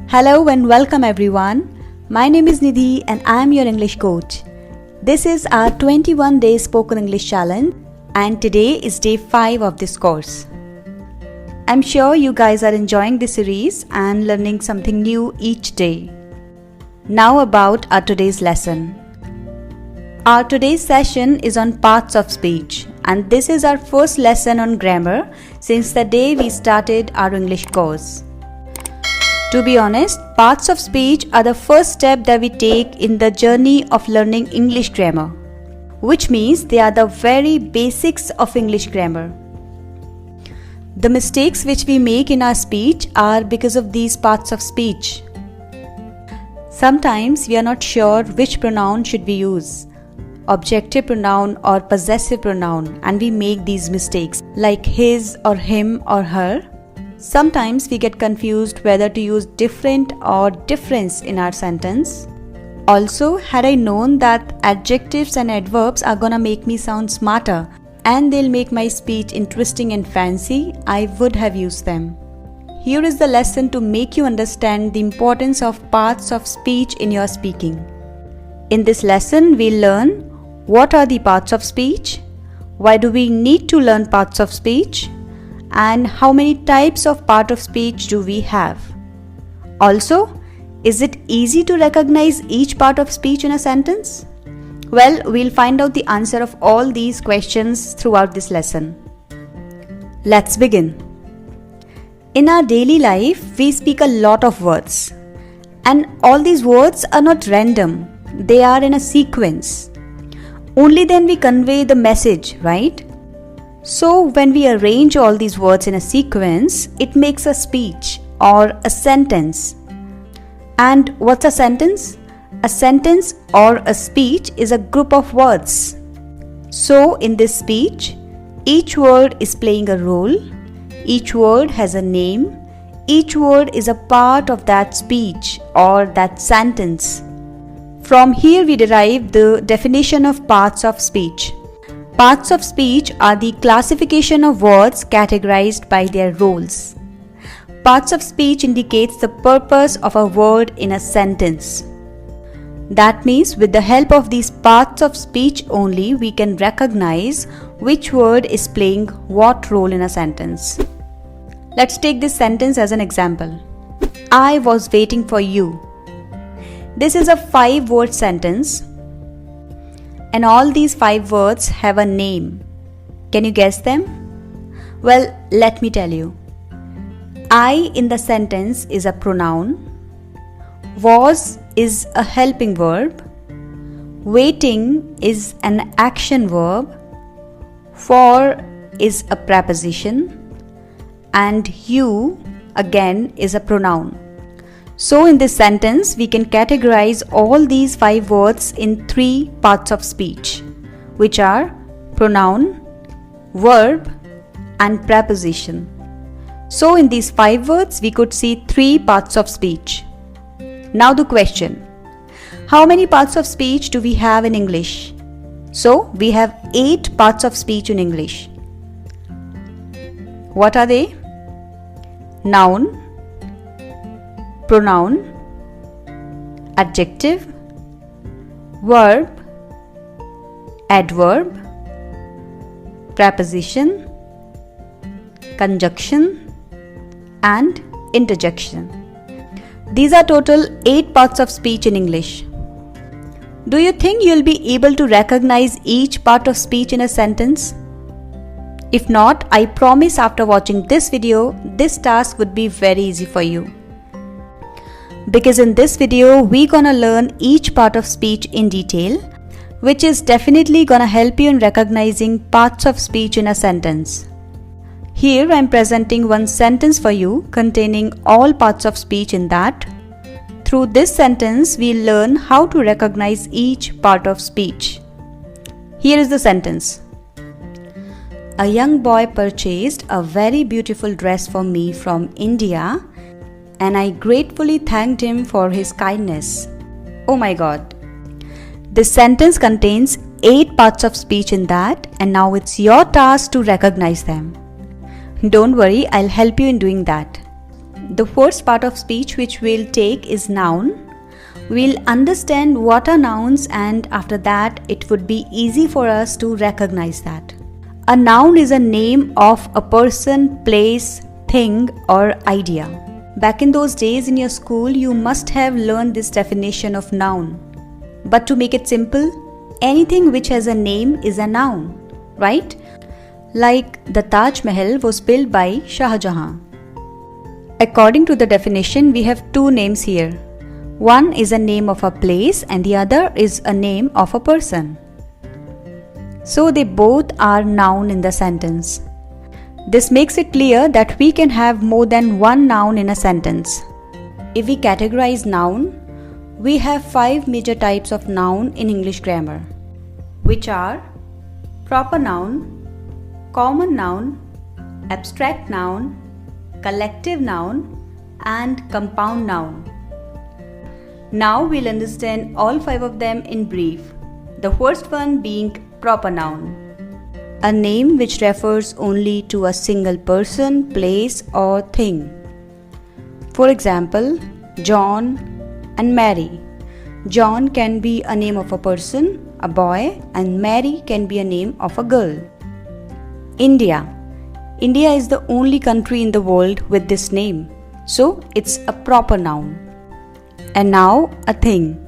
Hello and welcome everyone. My name is Nidhi and I am your English coach. This is our 21-day spoken English challenge and today is day 5 of this course. I'm sure you guys are enjoying this series and learning something new each day. Now about our today's lesson. Our today's session is on parts of speech and this is our first lesson on grammar since the day we started our English course. To be honest, parts of speech are the first step that we take in the journey of learning English grammar, which means they are the very basics of English grammar. The mistakes which we make in our speech are because of these parts of speech. Sometimes we are not sure which pronoun should we use, objective pronoun or possessive pronoun, and we make these mistakes like his or him or her. Sometimes we get confused whether to use different or difference in our sentence. Also, had I known that adjectives and adverbs are gonna make me sound smarter and they'll make my speech interesting and fancy, I would have used them. Here is the lesson to make you understand the importance of parts of speech in your speaking. In this lesson, we'll learn what are the parts of speech, why do we need to learn parts of speech, and how many types of part of speech do we have. Also, is it easy to recognize each part of speech in a sentence? Well, we'll find out the answer of all these questions throughout this lesson. Let's begin. In our daily life, we speak a lot of words. And all these words are not random. They are in a sequence. Only then we convey the message, right? So when we arrange all these words in a sequence, it makes a speech or a sentence. And what's a sentence? A sentence or a speech is a group of words. So in this speech, each word is playing a role, each word has a name, each word is a part of that speech or that sentence. From here we derive the definition of parts of speech. Parts of speech are the classification of words categorized by their roles. Parts of speech indicates the purpose of a word in a sentence. That means with the help of these parts of speech only, we can recognize which word is playing what role in a sentence. Let's take this sentence as an example. I was waiting for you. This is a 5-word sentence. And all these 5 words have a name. Can you guess them? Well, let me tell you. I in the sentence is a pronoun. Was is a helping verb. Waiting is an action verb. For is a preposition. And you again is a pronoun. So in this sentence, we can categorize all these 5 words in 3 parts of speech, which are pronoun, verb, and preposition. So in these 5 words, we could see 3 parts of speech. Now the question, how many parts of speech do we have in English? So we have 8 parts of speech in English. What are they? Noun, pronoun, adjective, verb, adverb, preposition, conjunction, and interjection. These are total 8 parts of speech in English. Do you think you'll be able to recognize each part of speech in a sentence? If not, I promise after watching this video, this task would be very easy for you. Because in this video, we're gonna learn each part of speech in detail, which is definitely gonna help you in recognizing parts of speech in a sentence. Here I'm presenting one sentence for you containing all parts of speech in that. Through this sentence, we'll learn how to recognize each part of speech. Here is the sentence. A young boy purchased a very beautiful dress for me from India, and I gratefully thanked him for his kindness. Oh my God. This sentence contains 8 parts of speech in that, and now it's your task to recognize them. Don't worry, I'll help you in doing that. The first part of speech which we'll take is noun. We'll understand what are nouns, and after that it would be easy for us to recognize that. A noun is a name of a person, place, thing or idea. Back in those days in your school, you must have learned this definition of noun. But to make it simple, anything which has a name is a noun, right? Like the Taj Mahal was built by Shah Jahan. According to the definition, we have two names here. One is a name of a place and the other is a name of a person. So they both are noun in the sentence. This makes it clear that we can have more than one noun in a sentence. If we categorize noun, we have 5 major types of noun in English grammar, which are proper noun, common noun, abstract noun, collective noun, and compound noun. Now we'll understand all 5 of them in brief. The first one being proper noun. A name which refers only to a single person, place or thing. For example, John and Mary. John can be a name of a person, a boy, and Mary can be a name of a girl. India. India is the only country in the world with this name, so it's a proper noun. And now a thing.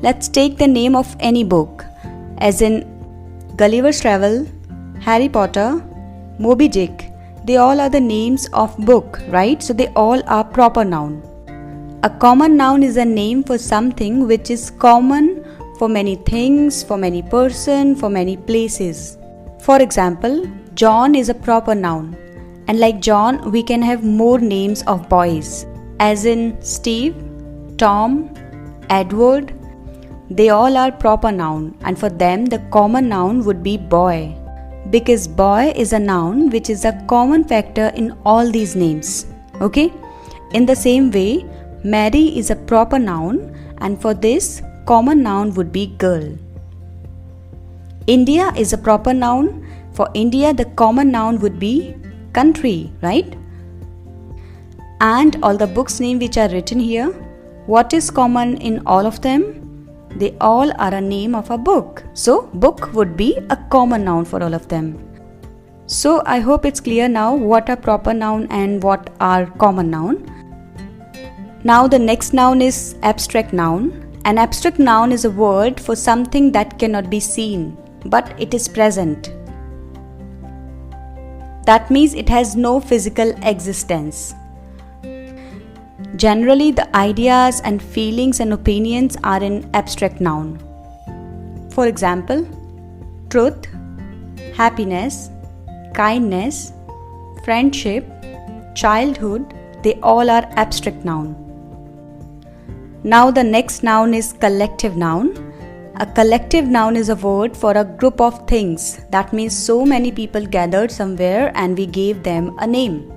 Let's take the name of any book, as in Gulliver's Travel, Harry Potter, Moby Dick. They all are the names of book, right? So they all are proper noun. A common noun is a name for something which is common for many things, for many persons, for many places. For example, John is a proper noun, and like John, we can have more names of boys, as in Steve, Tom, Edward. They all are proper noun, and for them the common noun would be boy, because boy is a noun which is a common factor in all these names. Okay? In the same way, Mary is a proper noun, and for this common noun would be girl. India is a proper noun. For India, the common noun would be country, right? And all the books' names which are written here, what is common in all of them? They all are a name of a book. So, book would be a common noun for all of them. So, I hope it's clear now what are proper noun and what are common noun. Now, the next noun is abstract noun. An abstract noun is a word for something that cannot be seen, but it is present. That means it has no physical existence. Generally, the ideas and feelings and opinions are in abstract noun. For example, truth, happiness, kindness, friendship, childhood, they all are abstract noun. Now the next noun is collective noun. A collective noun is a word for a group of things. That means so many people gathered somewhere and we gave them a name.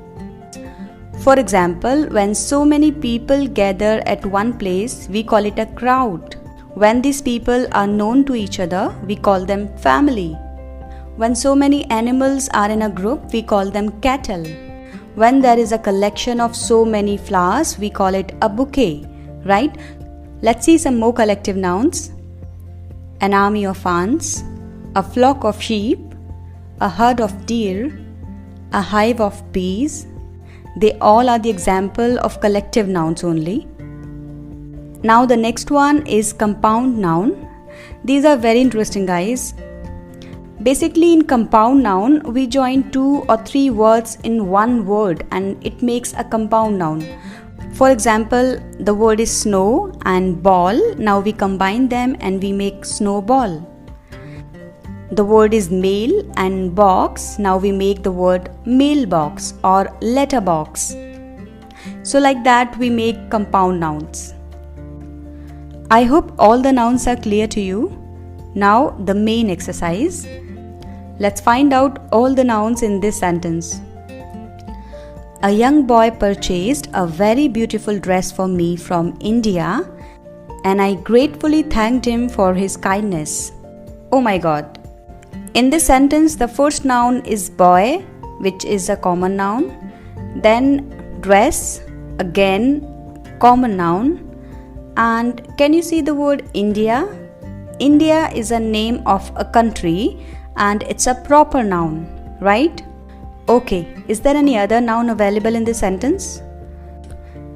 For example, when so many people gather at one place, we call it a crowd. When these people are known to each other, we call them family. When so many animals are in a group, we call them cattle. When there is a collection of so many flowers, we call it a bouquet, right? Let's see some more collective nouns. An army of ants, a flock of sheep, a herd of deer, a hive of bees. They all are the example of collective nouns only. Now the next one is compound noun. These are very interesting, guys. Basically, in compound noun, we join 2 or 3 words in one word and it makes a compound noun. For example, the word is snow and ball. Now we combine them and we make snowball. The word is mail and box. Now we make the word mailbox or letterbox. So like that we make compound nouns. I hope all the nouns are clear to you. Now the main exercise. Let's find out all the nouns in this sentence. A young boy purchased a very beautiful dress for me from India and I gratefully thanked him for his kindness. Oh my God. In this sentence, the first noun is boy, which is a common noun. Then dress, Again, common noun. And can you see the word India? India is a name of a country and it's a proper noun, right? Okay, is there any other noun available in this sentence?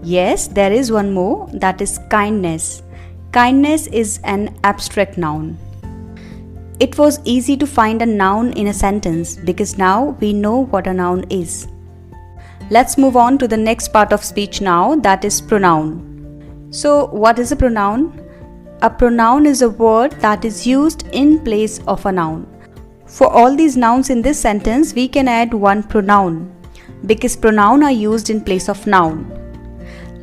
Yes, there is one more, that is kindness. Kindness is an abstract noun. It was easy to find a noun in a sentence because now we know what a noun is. Let's move on to the next part of speech now, that is pronoun. So, what is a pronoun? A pronoun is a word that is used in place of a noun. For all these nouns in this sentence, we can add one pronoun because pronouns are used in place of noun.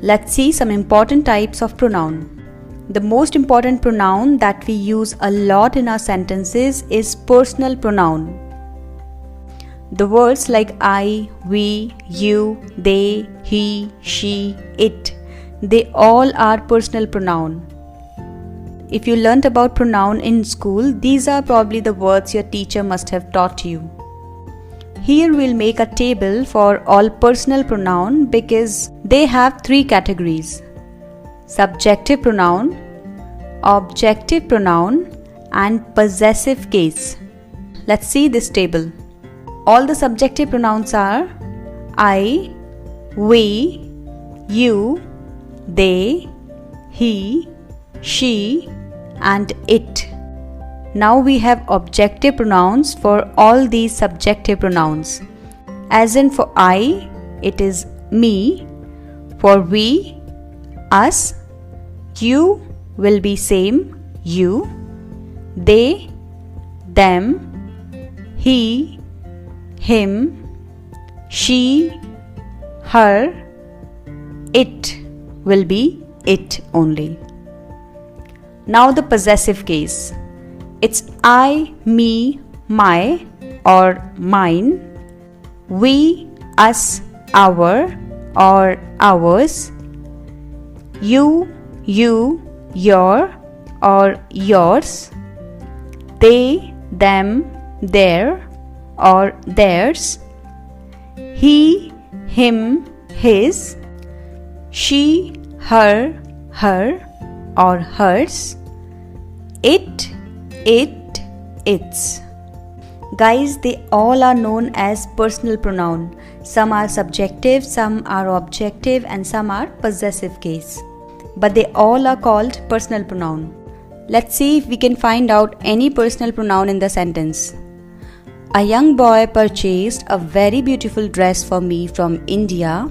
Let's see some important types of pronoun. The most important pronoun that we use a lot in our sentences is personal pronoun. The words like I, we, you, they, he, she, it, they all are personal pronoun. If you learnt about pronoun in school, these are probably the words your teacher must have taught you. Here we'll make a table for all personal pronoun because they have three categories: subjective pronoun, objective pronoun, and possessive case. Let's see this table. All the subjective pronouns are I, we, you, they, he, she, and it. Now we have objective pronouns for all these subjective pronouns. As in for I, it is me. For we, us. You will be same, you. They, them. He, him. She, her. It will be it only. Now the possessive case. It's I, me, my or mine, we, us, our or ours, you, your or yours, they, them, their or theirs, he, him, his, she, her or hers, it, its. Guys, they all are known as personal pronoun. Some are subjective, some are objective, and some are possessive case. But they all are called personal pronoun. Let's see if we can find out any personal pronoun in the sentence. A young boy purchased a very beautiful dress for me from India,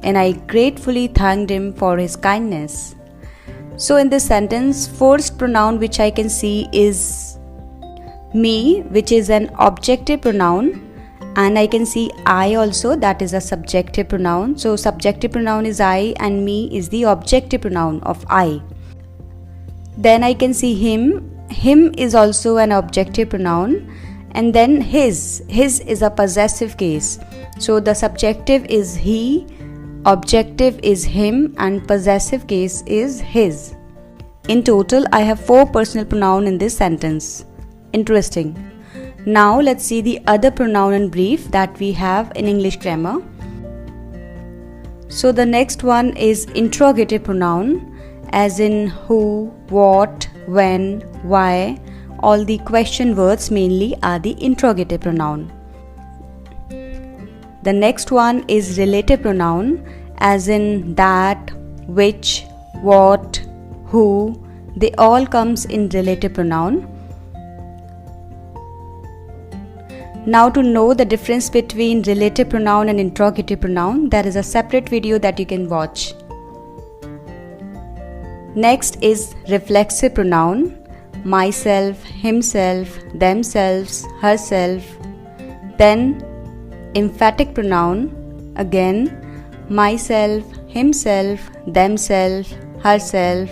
and I gratefully thanked him for his kindness. So in this sentence, first pronoun which I can see is me, which is an objective pronoun, and I can see I also, that is a subjective pronoun. So subjective pronoun is I and me is the objective pronoun of I. Then I can see him. Him is also an objective pronoun, and then his is a possessive case. So the subjective is he, objective is him, and possessive case is his. In total, I have 4 personal pronouns in this sentence. Interesting. Now let's see the other pronoun in brief that we have in English grammar. So the next one is interrogative pronoun, as in who, what, when, why. All the question words mainly are the interrogative pronoun. The next one is relative pronoun, as in that, which, what, who. They all comes in relative pronoun. Now to know the difference between relative pronoun and interrogative pronoun, there is a separate video that you can watch. Next is reflexive pronoun, myself, himself, themselves, herself. Then emphatic pronoun, again myself, himself, themselves, herself.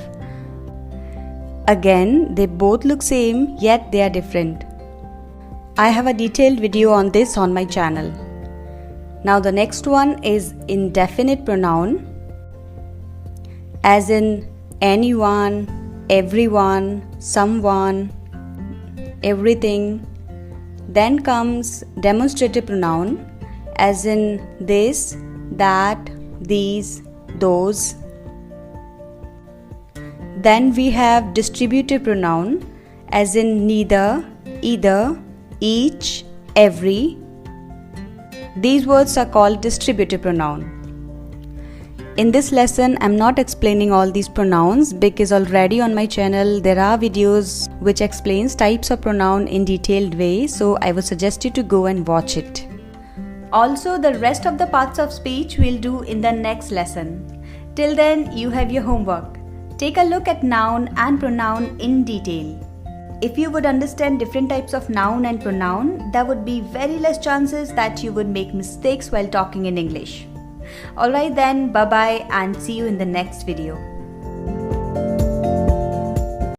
Again, they both look same, yet they are different. I have a detailed video on this on my channel. Now the next one is indefinite pronoun, as in anyone, everyone, someone, everything. Then comes demonstrative pronoun, as in this, that, these, those. Then we have distributive pronoun as in neither, either, each, every. These words are called distributive pronoun. In this lesson, I'm not explaining all these pronouns because already on my channel there are videos which explains types of pronoun in detailed way, so I would suggest you to go and watch it. Also, the rest of the parts of speech we'll do in the next lesson. Till then, you have your homework. Take a look at noun and pronoun in detail. If you would understand different types of noun and pronoun, there would be very less chances that you would make mistakes while talking in English. Alright then, bye bye and see you in the next video.